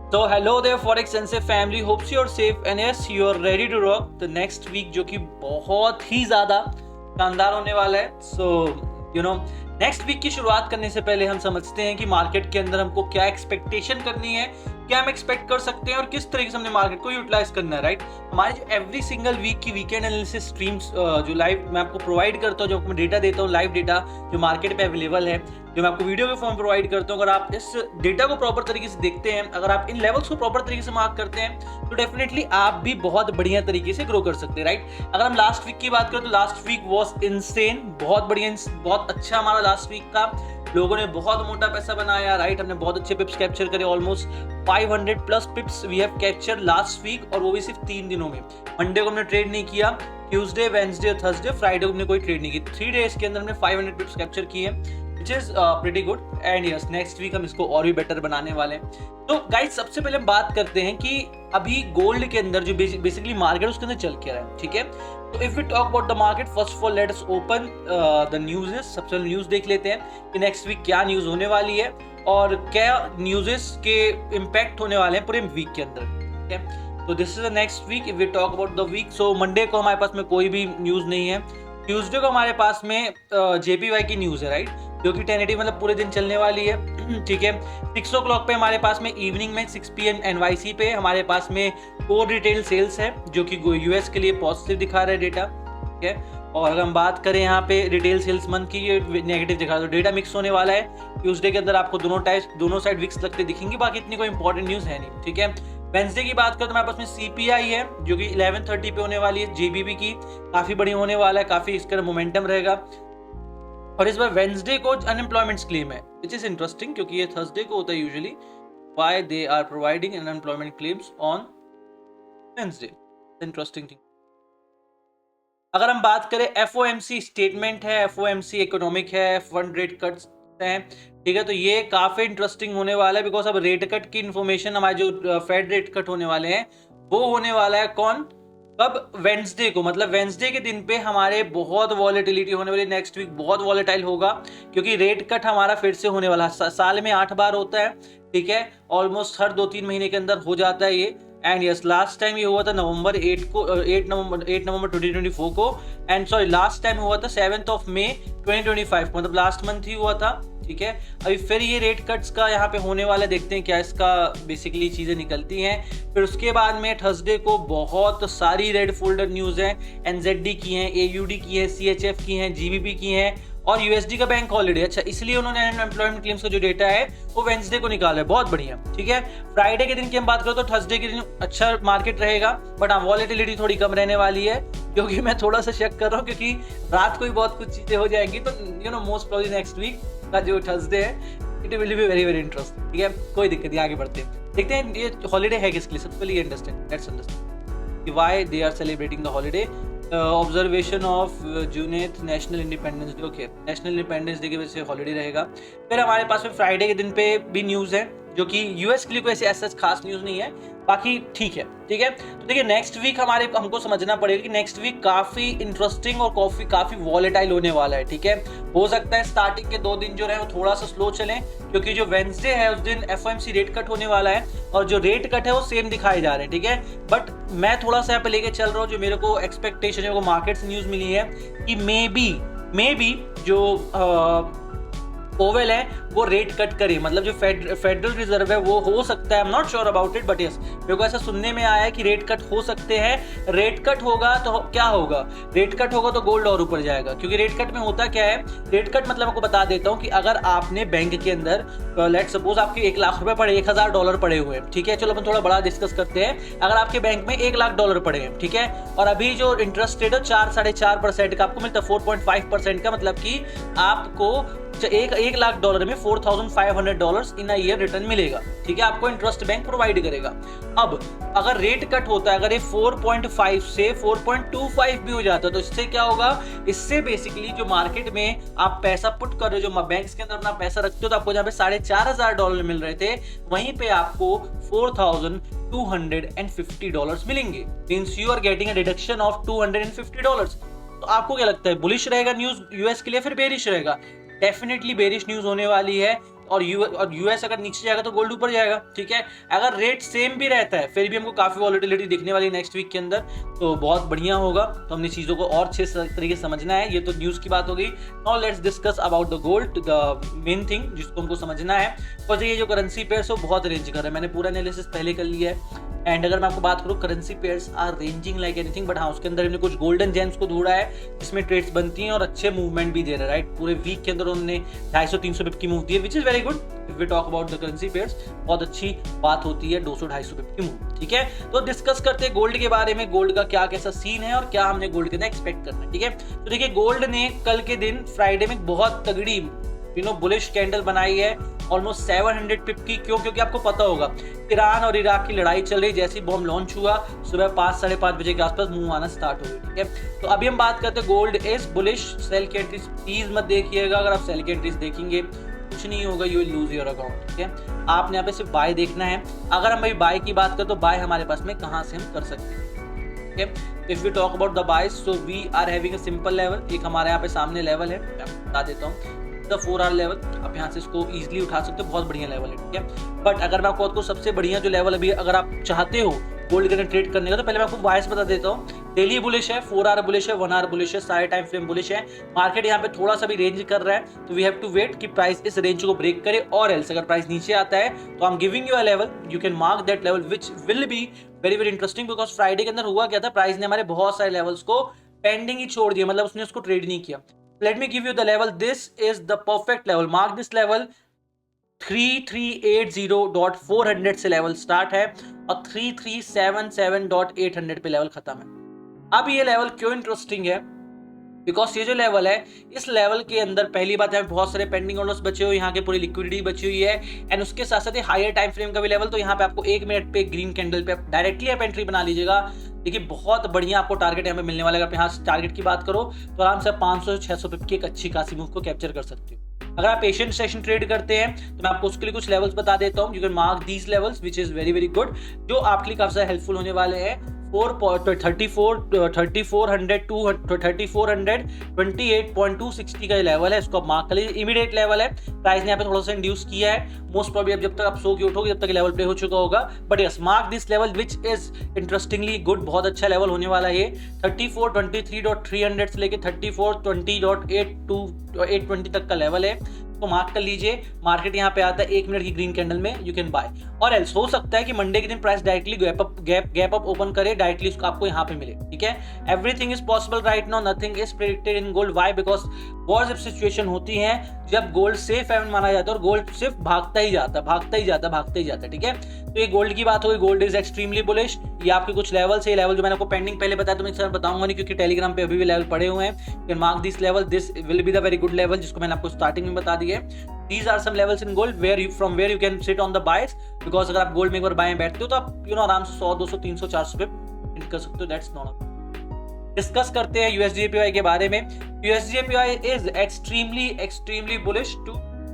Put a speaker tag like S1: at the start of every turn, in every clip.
S1: So hello there Forex Sensei family, hopes you're safe and yes you're ready to rock the next week जो कि बहुत ही ज़्यादा शानदार होने वाला है। So नेक्स्ट वीक की शुरुआत करने से पहले हम समझते हैं कि मार्केट के अंदर हमको क्या एक्सपेक्टेशन करनी है, क्या हम एक्सपेक्ट कर सकते हैं और किस तरीके से हमने मार्केट को यूटिलाइज करना है। राइट, हमारे जो एवरी सिंगल वीक की वीकेंड एनालिसिस स्ट्रीम्स जो लाइव मैं आपको प्रोवाइड करता हूँ, जो आपको डेटा देता हूँ, लाइव डेटा जो मार्केट पे अवेलेबल है, जो मैं आपको वीडियो के फॉर्म प्रोवाइड करता हूँ, अगर आप इस डेटा को प्रॉपर तरीके से देखते हैं, अगर आप इन लेवल्स को प्रॉपर तरीके से मार्क करते हैं, तो डेफिनेटली आप भी बहुत बढ़िया तरीके से ग्रो कर सकते हैं। राइट, अगर हम लास्ट वीक की बात करें तो लास्ट वीक वॉज इनसेन, बहुत बढ़िया, बहुत अच्छा हमारा लास्ट वीक था। लोगों ने बहुत मोटा पैसा बनाया। राइट, हमने बहुत अच्छे पिप्स कैप्चर करे, almost 500 plus pips we have capture last week, और वो भी सिर्फ 3 दिनों में। मंडे को हमने ट्रेड नहीं किया, ट्यूसडे, वेडनेसडे, थर्सडे, फ्राइडे को हमने कोई ट्रेड नहीं की। 3 डेज के अंदर हमने 500 पिप्स कैप्चर किए, which is pretty good and yes next week हम इसको और भी बेटर बनाने वाले हैं। तो गाइस सबसे पहले हम बात करते हैं कि अभी गोल्ड के अंदर जो बेसिकली मार्केट उसके अंदर चल क्या रहा है। ठीक है, तो if we talk about the market, first of all let us open the news. सबसे पहले न्यूज़ देख लेते हैं कि नेक्स्ट वीक क्या न्यूज़ होने वाली है और क्या न्यूज़ेस के इम्पैक्ट होने वाले हैं पूरे वीक के अंदर। ठीक है, तो this is the next week. If we talk about the week, so Monday को हमारे पास में कोई भी न्यूज़ नहीं है। ट्यूसडे को हमारे पास में JPY की न्यूज़ है। राइट, जो कि 1080 मतलब पूरे दिन चलने वाली है। ठीक है, 6 o'clock पे हमारे पास में इवनिंग में 6 PM NYC पे हमारे पास में कोर रिटेल सेल्स है, जो कि US के लिए पॉजिटिव दिखा रहा है डेटा। ठीक है, और अगर हम बात करें यहाँ पे रिटेल सेल्स मंथ की, ये नेगेटिव दिखा रहा है, तो डेटा मिक्स होने वाला है। ट्यूसडे के अंदर आपको दोनों साइड विक्स लगते दिखेंगे, बाकी इतनी कोई इंपॉर्टेंट न्यूज़ है नहीं। ठीक है, वेंसडे की बात करें तो हमारे पास में CPI है, जो कि 11:30 पे होने वाली है, JBP की, काफ़ी बढ़िया होने वाला है, काफ़ी इसका मोमेंटम रहेगा। और इस बार वेंसडे को अनएम्प्लॉयमेंट क्लेम है, विच इज इंटरेस्टिंग, क्योंकि ये थर्सडे को होता है usually. Why they are providing unemployment claims on Wednesday, interesting thing. अगर हम बात करें FOMC स्टेटमेंट है, FOMC इकोनॉमिक है, फंड रेट कट्स हैं। ठीक है, तो ये काफी इंटरेस्टिंग होने वाला है, बिकॉज अब रेट कट की इन्फॉर्मेशन, हमारे जो फेड रेट कट होने वाले हैं वो होने वाला है कौन, कब, वेंसडे को। मतलब वेंसडे के दिन पे हमारे बहुत वॉलेटिलिटी होने वाली, नेक्स्ट वीक बहुत वॉलेटाइल होगा, क्योंकि रेट कट हमारा फिर से होने वाला है। साल में 8 बार होता है। ठीक है, ऑलमोस्ट हर 2-3 महीने के अंदर हो जाता है ये। एंड यस, लास्ट टाइम ये हुआ था नवंबर 8 नवंबर 2024 को, एंड सॉरी लास्ट टाइम हुआ था 7 मई 2025, मतलब लास्ट मंथ ही हुआ था। ठीक है, अभी फिर ये रेट कट्स का यहाँ पे होने वाला, देखते हैं क्या इसका बेसिकली चीज़ें निकलती हैं। फिर उसके बाद में थर्सडे को बहुत सारी रेड फोल्डर न्यूज़ हैं, NZD की हैं, AUD की हैं, CHF की हैं, GBP की हैं, और USD का बैंक हॉलिडे। अच्छा, इसलिए उन्होंने अनएम्प्लॉयमेंट क्लेम्स का जो डेटा है वो वेंसडे को निकाला है, बहुत बढ़िया। ठीक है, फ्राइडे के दिन की हम बात करें तो थर्सडे के दिन अच्छा मार्केट रहेगा, बट हाँ वॉलेटिलिटी थोड़ी कम रहने वाली है, क्योंकि मैं थोड़ा सा शक कर रहा हूँ, क्योंकि रात को ही बहुत कुछ चीज़ें हो जाएंगी। तो मोस्ट प्रोबेबली नेक्स्ट वीक का जो थर्सडे है, it will be very very interesting. ठीक है, कोई दिक्कत नहीं, आगे बढ़ते हैं, देखते हैं ये हॉलीडे है किसके लिए। सबसे पहले let's understand why they are celebrating the holiday. Observation of Juneteenth national independence day. Okay, national independence day की वजह से हॉलीडे रहेगा। फिर हमारे पास में फ्राइडे के दिन पे भी न्यूज़ है, जो कि US के लिए कोई ऐसे खास न्यूज़ नहीं है, बाकी ठीक है। ठीक है, तो देखिए नेक्स्ट वीक हमको समझना पड़ेगा कि नेक्स्ट वीक काफ़ी इंटरेस्टिंग और काफ़ी वॉलेटाइल होने वाला है। ठीक है, हो सकता है स्टार्टिंग के 2 दिन जो रहे वो थोड़ा सा स्लो चलें, क्योंकि जो वेंसडे है उस दिन FOMC रेट कट होने वाला है, और जो रेट कट है वो सेम दिखाए जा रहे हैं। ठीक है, बट मैं थोड़ा सा यहाँ पे लेके चल रहा हूँ, जो मेरे को एक्सपेक्टेशन है, वो मार्केट से न्यूज़ मिली है कि मे बी जो ओवेल है वो रेट कट करे, मतलब जो फेडरल रिजर्व है वो हो सकता है, I am not sure about it, but yes मेरे को ऐसा सुनने में आया है कि रेट कट हो सकते हैं। रेट कट होगा तो क्या होगा, रेट कट होगा तो गोल्ड और ऊपर जाएगा, क्योंकि रेट कट में होता क्या है, रेट कट मतलब आपको बता देता हूँ कि अगर आपने बैंक के अंदर लेट सपोज आपके 1 लाख रुपए पड़े, $1000 पड़े हुए हैं। ठीक है, चलो अपन थोड़ा बड़ा डिस्कस करते हैं। अगर आपके बैंक में $1 लाख पड़े हैं, ठीक है, और अभी जो इंटरेस्ट रेट है 4-4.5% का आपको मिलता है, 4.5% का, मतलब कि आपको $1 लाख में $4,500 इन अ ईयर रिटर्न मिलेगा। ठीक है, आपको इंटरेस्ट बैंक प्रोवाइड करेगा। अब अगर रेट कट होता है, अगर ये 4.5 से 4.25 भी हो जाता है, तो इससे क्या होगा, इससे बेसिकली जो मार्केट में आप पैसा पुट कर रहे हो, जो बैंक्स के अंदर अपना पैसा रखते हो, तो आपको जहाँ पे $4,500 मिल रहे थे, वहीं पे आपको $4,250 मिलेंगे। Means you are getting a deduction of $250। तो आपको क्या लगता है, बुलिश रहेगा न्यूज US के लिए, फिर बेरिश रहेगा? डेफिनेटली बेरिश न्यूज होने वाली है, और यूएस अगर नीचे जाएगा तो गोल्ड ऊपर जाएगा, ठीक है। अगर रेट सेम भी रहता है फिर भी हमको काफी वॉलेटिलिटी दिखने वाली नेक्स्ट वीक के अंदर, तो बहुत बढ़िया होगा। तो हमने चीजों को और अच्छे तरीके से समझना है। ये तो न्यूज की बात हो गई। Now let's discuss about the gold, the main thing जिसको हमको समझना है। और ये जो करेंसी पेयर्स है वो बहुत रेंज कर रहा है, मैंने पूरा एनालिसिस पहले कर लिया है। एंड अगर मैं आपको बात करूँ, currency pairs are ranging like anything, but हाँ उसके अंदर हमने कुछ गोल्डन जेम्स को ढूंढा है जिसमें ट्रेड्स बनती हैं और अच्छे मूवमेंट भी दे रहे हैं, राइट। पूरे वीक के अंदर उन्होंने 250-300 पिप की मूव दी है, which is very good. If we talk about the currency pairs, बहुत अच्छी बात होती है 200-250 पिप की मूव, ठीक है। तो डिस्कस करते हैं गोल्ड के बारे में, गोल्ड का क्या कैसा सीन है और क्या हमने गोल्ड के अंदर एक्सपेक्ट करना है, ठीक है। तो देखिए, गोल्ड ने कल के दिन फ्राइडे में बहुत तगड़ी बुलिश कैंडल बनाई है, ऑलमोस्ट 700 पिप की। क्यों? क्योंकि आपको पता होगा ईरान और इराक की लड़ाई चल रही, जैसी बॉम्ब लॉन्च हुआ सुबह 5-5:30 बजे के आसपास मूव आना स्टार्ट हो गई, ठीक है। तो अभी हम बात करते हैं गोल्ड इज बुलिश। सेल की एंट्रीज प्लीज मत देखिएगा, अगर आप सेल की एंट्रीज देखेंगे कुछ नहीं होगा, you will lose your account, ठीक है। आपने यहाँ पे सिर्फ बाय देखना है। अगर हम भाई बाय की बात करें तो बाय हमारे पास में कहाँ से हम कर सकते हैं, ठीक है। If we talk about the buy, so we are having a simple level. एक हमारे यहाँ पे सामने लेवल है, मैं आपको बता देता हूँ, द 4 आवर लेवल। आप यहाँ से इसको इजीली उठा सकते हो, बहुत बढ़िया लेवल है, ठीक है। बट अगर मैं आपको सबसे बढ़िया जो लेवल अभी अगर आप चाहते हो गोल्ड के अंदर ट्रेड करने का, तो पहले मैं आपको बायस बता देता हूँ। डेली बुलिश है, 4 आवर बुलिश है, 1 आवर बुलिश है, सारे टाइम फ्रेम बुलिश है। मार्केट यहाँ पे थोड़ा सा भी रेंज कर रहा है, तो वी हैव टू वेट कि प्राइस इस रेंज को ब्रेक करे, और एल्स अगर प्राइस नीचे आता है तो I am giving you a level, you can mark that level which will be very very interesting. Because Friday के अंदर हुआ क्या था, प्राइस ने हमारे बहुत सारे लेवल्स को पेंडिंग ही छोड़ दिया, मतलब उसने उसको ट्रेड नहीं किया। Let me give you the level. This is the perfect level. Mark this level. 3380.400 से लेवल स्टार्ट है और 3377.800 पे लेवल खत्म है। अब ये लेवल क्यों इंटरेस्टिंग है? बिकॉज ये जो लेवल है, इस लेवल के अंदर पहली बात है बहुत सारे पेंडिंग ऑर्डर्स बचे हुए, यहाँ के पूरी लिक्विडिटी बची हुई है, एंड उसके साथ साथ हायर टाइम फ्रेम का भी लेवल। तो यहाँ पे आपको 1 मिनट पे ग्रीन कैंडल पे डायरेक्टली आप एंट्री बना लीजिएगा। देखिए, बहुत बढ़िया आपको टारगेट यहाँ पे मिलने वाला है। अगर यहाँ टारगेट की बात करो तो आराम से 500-600 पिप की एक अच्छी खासी मूव को कैप्चर कर सकते हो। अगर आप पेशेंट सेशन ट्रेड करते हैं तो मैं आपको उसके लिए कुछ लेवल्स बता देता हूँ। You can mark these levels which is very very good, जो आपके लिए काफी ज्यादा हेल्पफुल होने वाले हैं। 3400 टू 28.260 का लेवल है, इसको आप मार्क कर लीजिए। इमीडिएट लेवल है, प्राइस ने यहाँ पे थोड़ा सा इंड्यूस किया है। मोस्ट प्रॉब्ली अब जब तक आप सो के उठोगे तब तक लेवल प्ले हो चुका होगा, but yes, mark this level which is interestingly good, बहुत अच्छा लेवल होने वाला है। 3423.300 से लेके 3420.820 तक का लेवल है, तो मार्क कर लीजिए। मार्केट यहाँ पे आता है 1 मिनट की ग्रीन कैंडल में, यू कैन बाय। और एल्स हो सकता है कि मंडे के दिन price directly gap up open करे, डायरेक्टली आपको यहाँ पे मिले, ठीक है। Everything is possible right now, nothing is predicted in gold. Why? Because बहुत जब सिचुएशन होती है जब गोल्ड सेफ हेवन माना जाता है और गोल्ड सिर्फ भागता ही जाता है, ठीक है। तो ये गोल्ड की बात होगी, गोल्ड इज एक्सट्रीमली बुलिश। ये आपके कुछ लेवल से, लेवल जो मैंने आपको पेंडिंग पहले बताया तो मैं सर बताऊंगा नहीं, क्योंकि टेलीग्राम पे अभी भी लेवल पड़े हुए हैं। You can mark this level, this will be the very good level, जिसको मैंने आपको स्टार्टिंग में बता दिया है। These are some levels in gold from where you can sit on the buys, because अगर आप गोल्ड में एक बार बाय बैठते हो तो आप आराम से 100, 200, 300, 400 पे हिट कर सकते हो। That's not. डिस्कस करते हैं USDJPY के बारे में। USDJPY is extremely bullish too,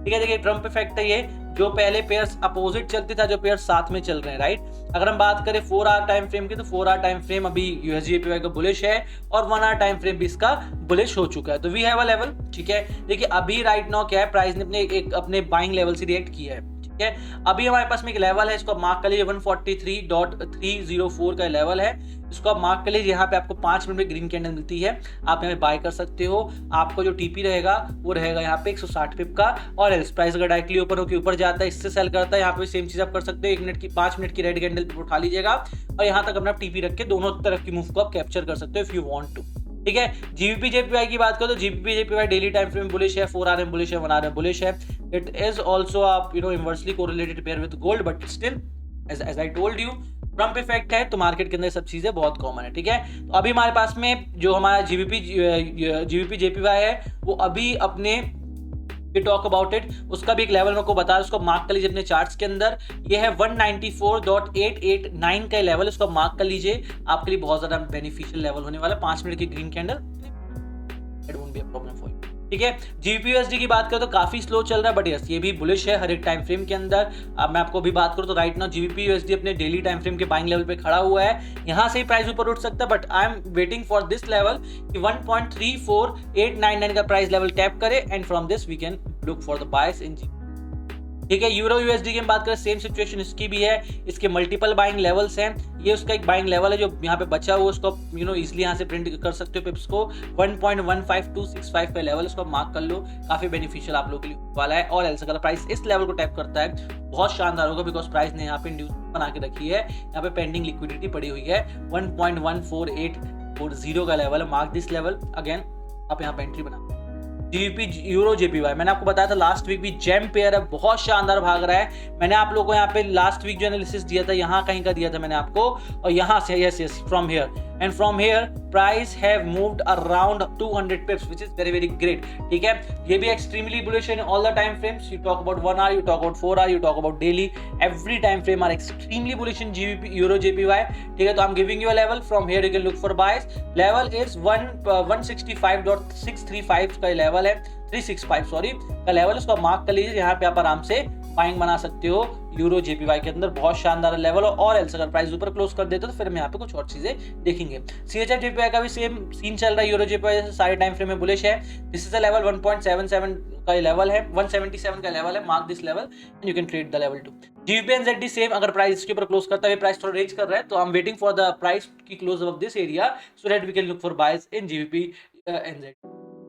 S1: ठीक है। देखिए, ट्रम्प इफेक्ट है ये, जो पहले पेयर्स अपोजिट चलते था, जो पेयर्स साथ में चल रहे हैं, राइट। अगर हम बात करें 4 आवर टाइम फ्रेम की, तो 4 आवर टाइम फ्रेम अभी USDJPY का बुलिश है और 1 आवर टाइम फ्रेम भी इसका बुलिश हो चुका है। तो वी हैव अ लेवल, ठीक है। देखिए, अभी राइट नाउ क्या है, प्राइस ने अपने बाइंग लेवल से रिएक्ट किया है, ठीक है। अभी हमारे पास में एक लेवल है, इसको मार्क कर लीजिए। 143.304 का लेवल है, इसको आप मार्क कर लीजिए। यहाँ पे आपको 5 मिनट में ग्रीन कैंडल मिलती है, आप यहाँ पे बाय कर सकते हो। आपको जो टीपी रहेगा वो रहेगा यहाँ पे 160 पिप का, और एल्स प्राइस अगर डायरेक्टली ऊपर होकर ऊपर जाता है, इससे सेल करता है, यहाँ पे सेम चीज आप कर सकते हो। 5 मिनट की रेड कैंडल उठा लीजिएगा और यहाँ तक अपना टीपी रख के दोनों तरफ की मूव को आप कैप्चर कर सकते हो इफ यू वांट टू, ठीक है। GBP/JPY की बात करो तो GBP/JPY daily time frame bullish है, 4 आवर बुलिश है, 1 आवर बुलिश है। इट इज आल्सो आप inversely correlated pair with gold, but still as I told you, Trump effect है तो मार्केट के अंदर सब चीजें बहुत कॉमन है, ठीक है। तो अभी हमारे पास में जो हमारा GBP/JPY है वो अभी अपने टॉक अबाउट इट, उसका भी एक लेवल मेरे को बता रहा है, उसको मार्क कर लीजिए अपने चार्ट्स के अंदर। ये है 194.889 का लेवल, इसको मार्क कर लीजिए। आपके लिए बहुत ज्यादा बेनिफिशियल लेवल होने वाला है। 5 मिनट की green candle, it won't be a problem for you, ठीक है। GBP/USD की बात करें तो काफी स्लो चल रहा है, बट यस ये भी बुलिश है हर एक टाइम फ्रेम के अंदर। अब मैं आपको भी बात करूं तो राइट नाउ GBP/USD अपने डेली टाइम फ्रेम के बाइंग लेवल पे खड़ा हुआ है। यहां से ही प्राइस ऊपर उठ सकता है, but I am waiting for this level कि 1.34899 का प्राइस लेवल टैप करे, and from this we can look for the buyers in GBP। ठीक है। यूरो यूएसडी की हम बात करें, सेम सिचुएशन इसकी भी है, इसके मल्टीपल बाइंग लेवल्स हैं। ये उसका एक बाइंग लेवल है जो यहाँ पे बचा हुआ, उसको इजिली यहाँ से प्रिंट कर सकते हो पिप्स को। 1.15265 का लेवल, इसको मार्क कर लो, काफी बेनिफिशियल आप लोगों के लिए वाला है। और एल्स अगर प्राइस इस लेवल को टैप करता है बहुत शानदार होगा, बिकॉज प्राइस ने यहाँ पे इंड्यूस बना के रखी है, यहाँ पे पेंडिंग लिक्विडिटी पड़ी हुई है। 1.14840 का लेवल है, मार्क दिस लेवल अगेन, आप यहाँ पे एंट्री बना। जीबीपी यूरो जेपीवाई, मैंने आपको बताया था लास्ट वीक भी जेम पेयर है, बहुत शानदार भाग रहा है। मैंने आप लोगों को यहाँ पे लास्ट वीक जो एनालिसिस दिया था, यहाँ कहीं का दिया था मैंने आपको, और यहाँ से yes from here and from here price have moved around 200 pips which is very very great. ठीक है, ये भी extremely bullish in all the time frames. You talk about 1 hour, you talk about 4 hour, you talk about daily, every time frame are extremely bullish in GBP euro JPY. ठीक है, तो I am giving you a level, from here you can look for buyers. Level is 165.635 का level है, 365 sorry का level, उसको mark कर लीजिए। यहाँ पे आप आराम से बाइंग बना सकते हो यूरो जेपीवाई के अंदर, बहुत शानदार लेवल। और एल्स अगर प्राइस ऊपर क्लोज कर देते तो फिर हम यहाँ पे कुछ और चीजें देखेंगे। सीएचएफ जेपीवाई का भी सेम सीन चल रहा है, यूरो जेपीवाई से सारे टाइम फ्रेम में बुलिश है। दिस इज द लेवल 1.77 का लेवल है, 177 का लेवल है, mark this level and you can trade the level 2। GBP NZD same, अगर प्राइस इसके ऊपर क्लोज करता है, प्राइस थोड़ा रेंज कर रहा है, तो I am waiting for the price की close of this area so that we can look for buyers in GBP NZ.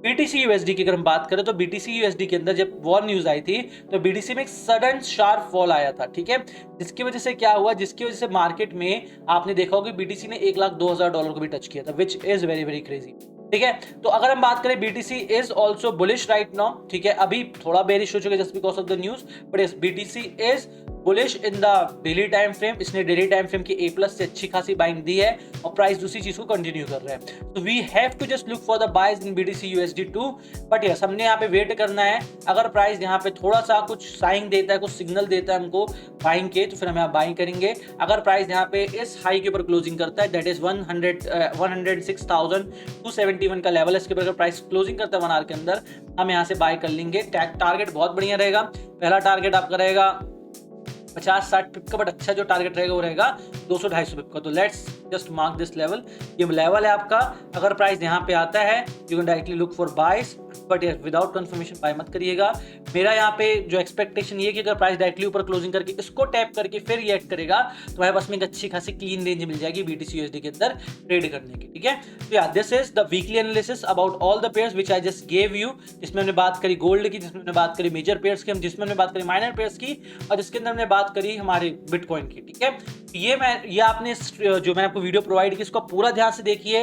S1: BTC USD की अगर हम बात करें तो बीटीसी यूएसडी के अंदर जब वॉर न्यूज आई थी तो बीटीसी में एक सडन शार्प फॉल आया था। ठीक है, जिसकी वजह से क्या हुआ, जिसकी वजह से मार्केट में आपने देखा होगा बीटीसी ने $1,02,000 को भी टच किया था, विच इज वेरी वेरी क्रेजी। ठीक है, तो अगर हम बात करें BTC is also bullish right now. ठीक है, अभी थोड़ा बेरिश हो चुका है just because of the news, but yes BTC is bullish in the daily time frame. इसने डेली टाइम फ्रेम की A+ से अच्छी खासी बाइंग दी है और प्राइस दूसरी चीज को कंटिन्यू कर रहा है। तो we have to just look for the buys in BTC USD2, but yes हमने यहाँ पे वेट करना है। अगर प्राइस यहाँ पे थोड़ा सा कुछ साइन देता है, कुछ सिग्नल देता है हमको बाइंग के, तो फिर हम यहाँ बाइंग करेंगे। अगर प्राइस यहाँ पे इस हाई के ऊपर क्लोजिंग करता है, दैट इज 106,271 का लेवल है, इसके ऊपर अगर प्राइस क्लोजिंग करता है 1 आवर के अंदर, हम यहाँ से बाय कर लेंगे। टारगेट बहुत बढ़िया रहेगा, पहला टारगेट आपका रहेगा 50-60 पिप का, बट अच्छा जो टारगेट रहेगा वो रहेगा 200-250 पिप का। तो let's just mark this level, ये लेवल है आपका। अगर प्राइस यहाँ पे आता है you can directly look for बाइस, बट विदाउट कंफर्मेशन बाय मत करिएगा। मेरा यहाँ पे जो एक्सपेक्टेशन ये कि अगर प्राइस डायरेक्टली ऊपर क्लोजिंग करके इसको टैप करके फिर ये एक्ट करेगा तो हमारे पास में एक अच्छी खासी क्लीन रेंज मिल जाएगी BTC USD के अंदर ट्रेड करने की। ठीक है, तो या this is the weekly analysis about all the pairs which I just gave you, जिसमें हमने बात करी गोल्ड की, जिसमें हमने बात करी मेजर पेयर्स की, जिसमें हमने बात करी माइनर पेयर्स की, और जिसके अंदर हमने बात करी हमारे बिटकॉइन की। ठीक है, ये आपने जो मैंने आपको वीडियो प्रोवाइड की इसको पूरा ध्यान से देखिए।